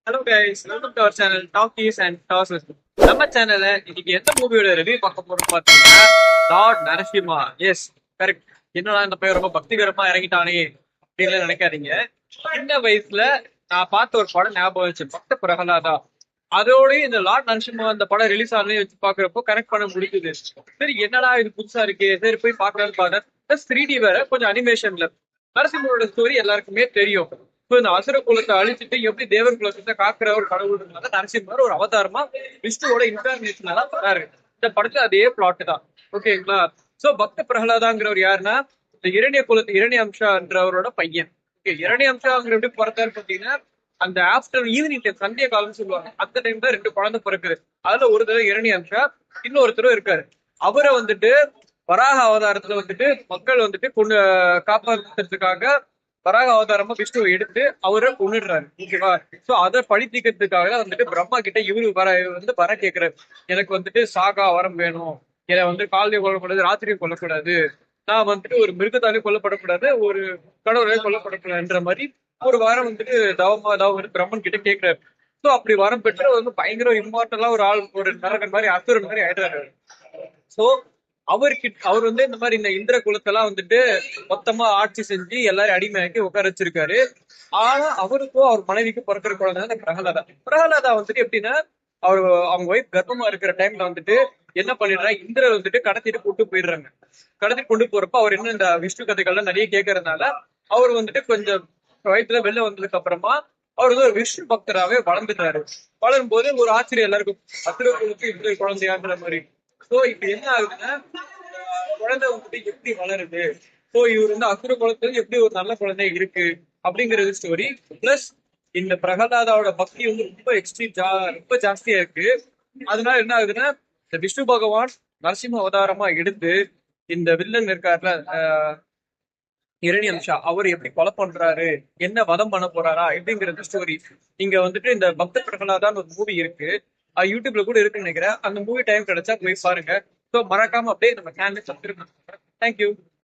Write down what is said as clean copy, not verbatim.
Hello guys, welcome to our channel talkies and tosses. நம்ம சேனல்ல இன்னைக்கு எந்த மூவியோட ரிவ்யூ பார்க்க போறோம் பாத்தீங்கன்னா லார்ட் நரசிம்மா. S, correct. என்னடா இந்த பையன் ரொம்ப பக்திகரமா இறங்கிட்டானே அப்படின்னு நினைக்காதீங்க. சின்ன வயசுல நான் பார்த்த ஒரு படம் ஞாபகம் வச்சு, பக்த பிரகலாதா. அதோடய இந்த லார்ட் நரசிம்மா அந்த படம் ரிலீஸ் ஆனே வச்சு பாக்குறப்போ கனெக்ட் பண்ண முடியுது. சரி, என்னடா இது புதுசா இருக்கு, சரி போய் பார்க்கலாம்னு பார்த்தேன். ப்ளஸ் 3D வேற, கொஞ்சம் அனிமேஷன்ல. நரசிம்மரோட ஸ்டோரி எல்லாருக்குமே தெரியும். இந்த அசுர குலத்தை அழிச்சிட்டு எப்படி தேவர் குலத்தை காக்குற ஒரு கடவுள்னால நரசிம்மர் ஒரு அவதாரமா விஷ்ணுவோட இன்கார்னேஷனால வராரு. இந்த படத்துல அதே பிளாட் தான். ஓகேங்களா? சோ பக்த பிரகலாதாங்கிறவர் யாருன்னா, இந்த இரணிய குலத்து இரணிய அம்சான்றவரோட பையன். ஓகே, இரணிய அம்சாங்கிற எப்படி பிறந்தாரு பாத்தீங்கன்னா, அந்த ஆஃப்டர் ஈவினிங் டைம், சந்திய காலம்னு சொல்லுவாங்க, அந்த டைம் தான் 2 குழந்தை பிறக்குது. அதுல ஒரு தடவை இரணிய அம்சா, இன்னொருத்தரும் இருக்காரு. அவரை வந்துட்டு வராக அவதாரத்துல வந்துட்டு மக்கள் வந்துட்டு கொண்டு காப்பாற்றுறதுக்காக வராக அவதாரமா விஷ்ணுவை எடுத்து அவரை கொண்டுடுறாரு. ஓகேவா? சோ அதை பழி தீக்கிறதுக்காக வந்துட்டு பிரம்மா கிட்ட இவரு வர கேட்கிறாரு. எனக்கு வந்துட்டு சாகா வரம் வேணும். என்னை வந்து காலையும் கொல்லக்கூடாது, ராத்திரியும் கொல்லக்கூடாது. நான் வந்துட்டு ஒரு மிருகத்தாலையும் கொல்லப்படக்கூடாது, ஒரு கடவுளையும் கொல்லப்படக்கூடாதுன்ற மாதிரி ஒரு வாரம் வந்துட்டு தவம் வந்து பிரம்மன் கிட்ட கேட்கிறாரு. சோ அப்படி வரம் பெற்று வந்து பயங்கர இம்மார்டலா ஒரு ஆள், ஒரு நரகன் மாதிரி, அசுரன் மாதிரி ஆயிடுறாரு. சோ அவர் வந்து இந்த மாதிரி இந்த இந்திர குலத்தெல்லாம் வந்துட்டு மொத்தமா ஆட்சி செஞ்சு எல்லாரும் அடிமையாக்கி உட்கார வச்சிருக்காரு. ஆனா அவருக்கும் அவர் மனைவிக்கும் பிறக்கிற குழந்தை பிரகலாதா. பிரகலாதா வந்துட்டு எப்படின்னா, அவர் அவங்க ஒய்ஃப் கர்ப்பமா இருக்கிற டைம்ல வந்துட்டு என்ன பண்ணிடுறா, இந்திரர் வந்துட்டு கடத்திட்டு கூட்டு போயிடுறாங்க. கடத்திட்டு கொண்டு போறப்ப அவர் என்ன இந்த விஷ்ணு கதைகள்லாம் நிறைய கேட்கறதுனால அவர் வந்துட்டு கொஞ்சம் வயிற்றுல வெளில வந்ததுக்கு அப்புறமா அவர் வந்து ஒரு விஷ்ணு பக்தராகவே வளர்ந்துட்டாரு. வளரும் போது ஒரு ஆச்சரியம் எல்லாருக்கும், அசுரர்களுக்கு இந்த குழந்தையான்ற மாதிரி. சோ இப்ப என்ன ஆகுதுன்னா, குழந்தை வந்துட்டு எப்படி வளருது, சோ இவர் வந்து அசுர குலத்துல எப்படி ஒரு நல்ல குழந்தை இருக்கு அப்படிங்கிறது ஸ்டோரி. பிளஸ் இந்த பிரகலாதாவோட பக்தி வந்து ரொம்ப எக்ஸ்ட்ரீம், ரொம்ப ஜாஸ்தியா இருக்கு. அதனால என்ன ஆகுதுன்னா, இந்த விஷ்ணு பகவான் நரசிம்ம அவதாரமா எடுத்து இந்த வில்லன் இருக்காருல, இரணியம்ஷா, அவர் எப்படி கொலை பண்றாரு, என்ன வதம் பண்ண போறாரா எப்படிங்கிறது ஸ்டோரி. இங்க வந்துட்டு இந்த பக்த பிரகலாதான் ஒரு மூவி இருக்கு. யூடியூப்ல கூட இருக்குன்னு நினைக்கிறேன். அந்த மூவி டைம் கிடைச்சா போய் பாருங்க. ஸோ மறக்காம அப்படியே நம்ம சேனல் சப்ஸ்கிரைப் பண்ணுங்க. தேங்க்யூ.